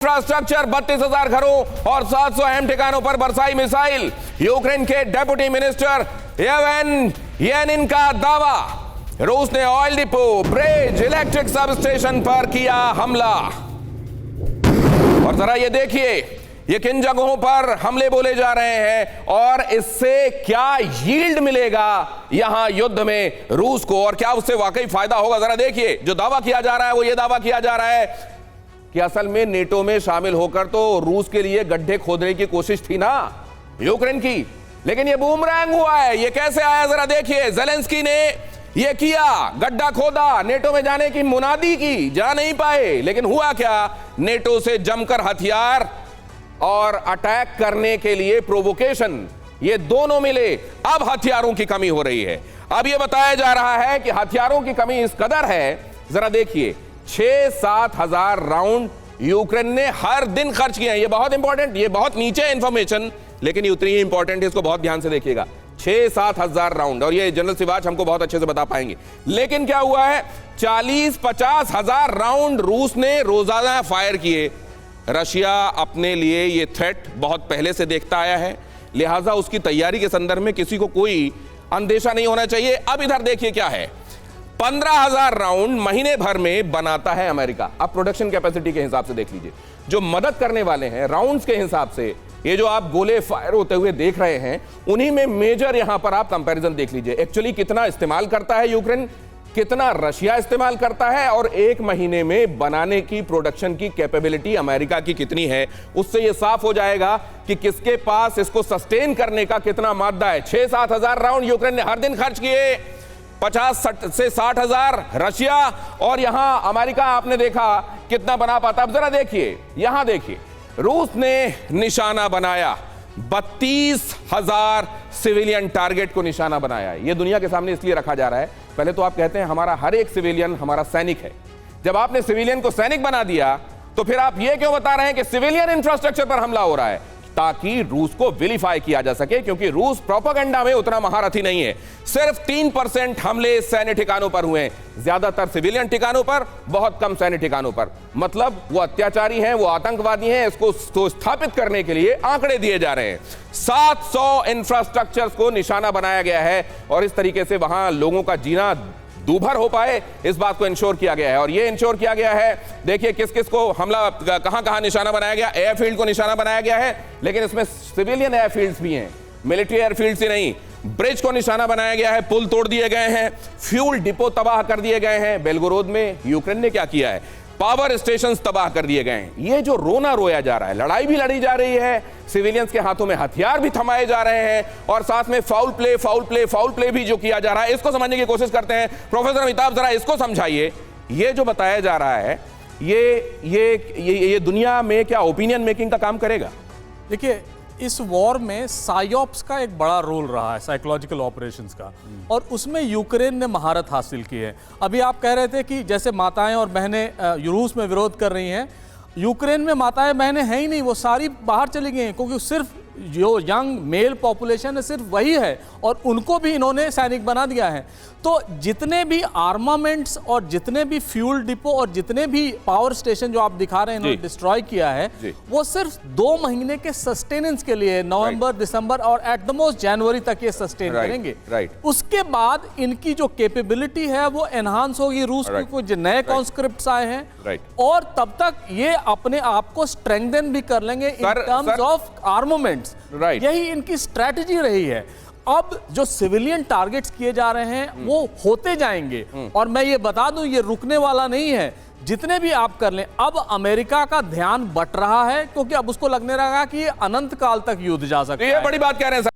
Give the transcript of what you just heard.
Infrastructure 32,000 घरों और 700 अहम ठिकानों पर बरसाई मिसाइल। यूक्रेन के डेप्यूटी मिनिस्टर येवगेन का दावा। रूस ने oil depot, bridge, electric sub station पर किया हमला। और जरा ये देखिए ये किन जगहों पर हमले बोले जा रहे हैं और इससे क्या यील्ड मिलेगा यहां युद्ध में रूस को, और क्या उससे वाकई फायदा होगा। जरा देखिए जो दावा किया जा रहा है वो ये दावा किया जा रहा है कि असल में नेटो में शामिल होकर तो रूस के लिए गड्ढे खोदने की कोशिश थी ना यूक्रेन की, लेकिन ये बूमरैंग हुआ है। ये कैसे आया जरा देखिए। ज़ेलेंस्की ने ये किया, गड्ढा खोदा, नेटो में जाने की मुनादी की, जा नहीं पाए, लेकिन हुआ क्या, नेटो से जमकर हथियार और अटैक करने के लिए प्रोवोकेशन, ये दोनों मिले। अब हथियारों की कमी हो रही है। अब ये बताया जा रहा है कि हथियारों की कमी इस कदर है, जरा देखिए 6-7 हजार राउंड यूक्रेन ने हर दिन खर्च किए हैं। ये बहुत इंपॉर्टेंट, ये बहुत नीचे है इंफॉर्मेशन, लेकिन ये उतनी ही इंपॉर्टेंट है, इसको बहुत ध्यान से देखिएगा। 6-7 हजार राउंड, और ये जनरल सिवाच हमको बहुत अच्छे से बता पाएंगे। लेकिन क्या हुआ है, 40-50 हजार राउंड रूस ने रोजाना फायर किए। रशिया अपने लिए ये थ्रेट बहुत पहले से देखता आया है, लिहाजा उसकी तैयारी के संदर्भ में किसी को कोई अंदेशा नहीं होना चाहिए। अब इधर देखिए क्या है, 15,000 राउंड महीने भर में बनाता है अमेरिका। अब प्रोडक्शन कैपेसिटी के हिसाब से देख लीजिए, जो मदद करने वाले हैं राउंड्स के हिसाब से, ये जो आप गोले फायर होते हुए देख रहे हैं, उन्हीं में मेजर यहां पर आप कंपैरिजन देख लीजिए। एक्चुअली कितना इस्तेमाल करता है यूक्रेन, कितना रशिया इस्तेमाल करता है, और एक महीने में बनाने की प्रोडक्शन की कैपेबिलिटी अमेरिका की कितनी है, उससे यह साफ हो जाएगा कि किसके पास इसको सस्टेन करने का कितना मादा है। 6-7 हजार राउंड यूक्रेन ने हर दिन खर्च किए, 50 से 60 हजार रशिया, और यहां अमेरिका आपने देखा कितना बना पाता। अब जरा देखिए यहां देखिए, रूस ने निशाना बनाया 32,000 सिविलियन टारगेट को निशाना बनाया। यह दुनिया के सामने इसलिए रखा जा रहा है, पहले तो आप कहते हैं हमारा हर एक सिविलियन हमारा सैनिक है। जब आपने सिविलियन को सैनिक बना दिया तो फिर आप यह क्यों बता रहे हैं कि सिविलियन इंफ्रास्ट्रक्चर पर हमला हो रहा है, ताकि रूस को विलिफाई किया जा सके, क्योंकि रूस प्रोपेगेंडा में उतना महारथी नहीं है। सिर्फ 3% हमले सैन्य ठिकानों पर हुए हैं, ज्यादातर सिविलियन ठिकानों पर, बहुत कम सैन्य ठिकानों पर। मतलब वो अत्याचारी हैं, वो आतंकवादी हैं, इसको स्थापित करने के लिए आंकड़े दिए जा रहे हैं। 700 इंफ्रास्ट्रक्चर्स को निशाना बनाया गया है, और इस तरीके से वहां लोगों का जीना दूभर हो पाए, इस बात को इंश्योर किया गया है। और ये इंश्योर किया गया है, देखिए किस किस को हमला, कहां कहां निशाना बनाया गया। एयरफील्ड को निशाना बनाया गया है, लेकिन इसमें सिविलियन एयरफील्ड्स भी हैं, मिलिट्री एयरफील्ड्स ही नहीं। ब्रिज को निशाना बनाया गया है, पुल तोड़ दिए गए हैं, फ्यूल डिपो तबाह कर दिए गए हैं। बेलगोरोद में यूक्रेन ने क्या किया है, पावर स्टेशन तबाह कर दिए गए हैं। ये जो रोना रोया जा रहा है, लड़ाई भी लड़ी जा रही है, सिविलियंस के हाथों में हथियार भी थमाए जा रहे हैं, और साथ में फाउल प्ले भी जो किया जा रहा है, इसको समझने की कोशिश करते हैं। प्रोफेसर अमिताभ जरा इसको समझाइए, ये जो बताया जा रहा है ये दुनिया में क्या ओपिनियन मेकिंग का काम करेगा? देखिए इस वॉर में साइऑप्स का एक बड़ा रोल रहा है, साइकोलॉजिकल ऑपरेशंस का, और उसमें यूक्रेन ने महारत हासिल की है। अभी आप कह रहे थे कि जैसे माताएं और बहनें रूस में विरोध कर रही हैं, यूक्रेन में माताएं बहनें हैं ही नहीं, वो सारी बाहर चली गई हैं, क्योंकि सिर्फ जो यंग मेल पॉपुलेशन है सिर्फ वही है, और उनको भी इन्होंने सैनिक बना दिया है। तो जितने भी आर्मामेंट्स और जितने भी फ्यूल डिपो और जितने भी पावर स्टेशन जो आप दिखा रहे हैं इन्होंने डिस्ट्रॉय किया है, वो सिर्फ 2 महीने के सस्टेनेंस के लिए, नवंबर, दिसंबर और एट द मोस्ट जनवरी तक ये सस्टेन करेंगे। उसके बाद इनकी जो कैपेबिलिटी है वो एनहांस होगी। रूस के कुछ नए कॉन्स्क्रिप्ट्स आए हैं, और तब तक ये अपने आप को स्ट्रेंथन भी कर लेंगे इन टर्म्स ऑफ आर्मामेंट्स। यही इनकी स्ट्रैटेजी रही है। अब जो सिविलियन टारगेट्स किए जा रहे हैं वो होते जाएंगे, और मैं ये बता दूं ये रुकने वाला नहीं है। जितने भी आप कर लें, अब अमेरिका का ध्यान बट रहा है, क्योंकि अब उसको लगने लगा कि ये अनंत काल तक युद्ध जा सकता है। ये बड़ी बात कह रहे हैं।